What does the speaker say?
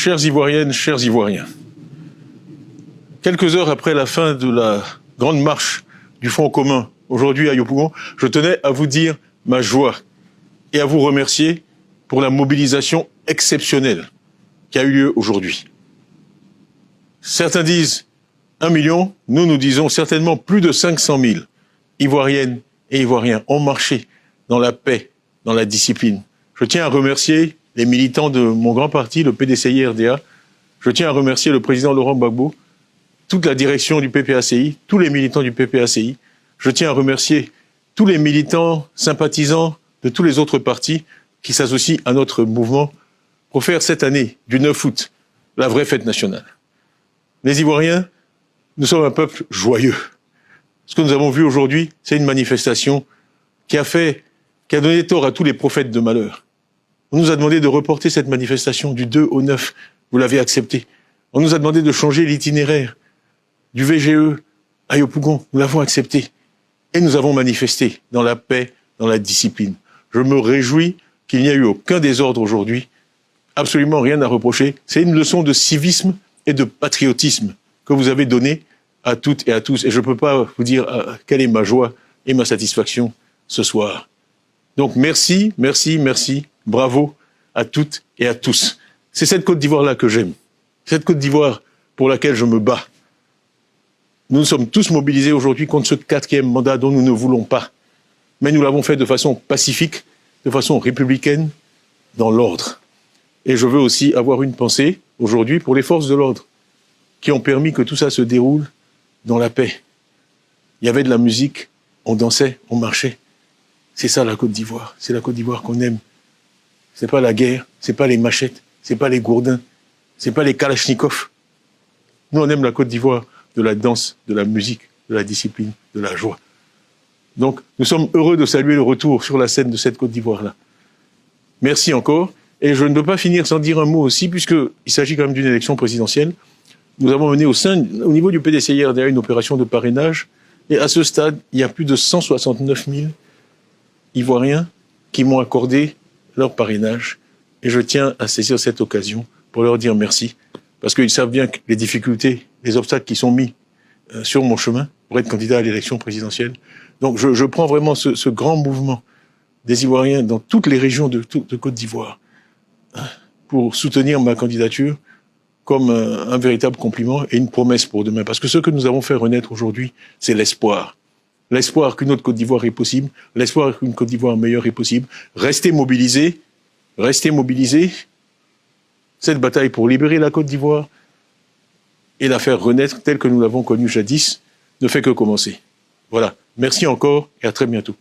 Chères Ivoiriennes, chers Ivoiriens, quelques heures après la fin de la grande marche du Front commun, aujourd'hui à Yopougon, je tenais à vous dire ma joie et à vous remercier pour la mobilisation exceptionnelle qui a eu lieu aujourd'hui. Certains disent 1 million, nous disons certainement plus de 500 000 Ivoiriennes et Ivoiriens ont marché dans la paix, dans la discipline. Je tiens à remercier les militants de mon grand parti, le PDCI-RDA. Je tiens à remercier le président Laurent Gbagbo, toute la direction du PPACI, tous les militants du PPACI. Je tiens à remercier tous les militants sympathisants de tous les autres partis qui s'associent à notre mouvement pour faire cette année, du 9 août, la vraie fête nationale. Les Ivoiriens, nous sommes un peuple joyeux. Ce que nous avons vu aujourd'hui, c'est une manifestation qui a donné tort à tous les prophètes de malheur. On nous a demandé de reporter cette manifestation du 2 au 9. Vous l'avez accepté. On nous a demandé de changer l'itinéraire du VGE à Yopougon. Nous l'avons accepté. Et nous avons manifesté dans la paix, dans la discipline. Je me réjouis qu'il n'y a eu aucun désordre aujourd'hui. Absolument rien à reprocher. C'est une leçon de civisme et de patriotisme que vous avez donnée à toutes et à tous. Et je ne peux pas vous dire quelle est ma joie et ma satisfaction ce soir. Donc merci, merci, merci. Bravo à toutes et à tous. C'est cette Côte d'Ivoire-là que j'aime. Cette Côte d'Ivoire pour laquelle je me bats. Nous sommes tous mobilisés aujourd'hui contre ce 4e mandat dont nous ne voulons pas. Mais nous l'avons fait de façon pacifique, de façon républicaine, dans l'ordre. Et je veux aussi avoir une pensée aujourd'hui pour les forces de l'ordre qui ont permis que tout ça se déroule dans la paix. Il y avait de la musique, on dansait, on marchait. C'est ça la Côte d'Ivoire. C'est la Côte d'Ivoire qu'on aime. C'est pas la guerre, c'est pas les machettes, c'est pas les gourdins, c'est pas les kalachnikovs. Nous, on aime la Côte d'Ivoire de la danse, de la musique, de la discipline, de la joie. Donc, nous sommes heureux de saluer le retour sur la scène de cette Côte d'Ivoire-là. Merci encore. Et je ne peux pas finir sans dire un mot aussi, puisqu'il s'agit quand même d'une élection présidentielle. Nous avons mené au niveau du PDCI-RDA une opération de parrainage. Et à ce stade, il y a plus de 169 000 Ivoiriens qui m'ont accordé leur parrainage. Et je tiens à saisir cette occasion pour leur dire merci. Parce qu'ils savent bien que les difficultés, les obstacles qui sont mis sur mon chemin pour être candidat à l'élection présidentielle. Donc je prends vraiment ce grand mouvement des Ivoiriens dans toutes les régions de Côte d'Ivoire pour soutenir ma candidature comme un véritable compliment et une promesse pour demain. Parce que ce que nous avons fait renaître aujourd'hui, c'est l'espoir. L'espoir qu'une autre Côte d'Ivoire est possible, l'espoir qu'une Côte d'Ivoire meilleure est possible. Restez mobilisés, restez mobilisés. Cette bataille pour libérer la Côte d'Ivoire et la faire renaître telle que nous l'avons connue jadis ne fait que commencer. Voilà. Merci encore et à très bientôt.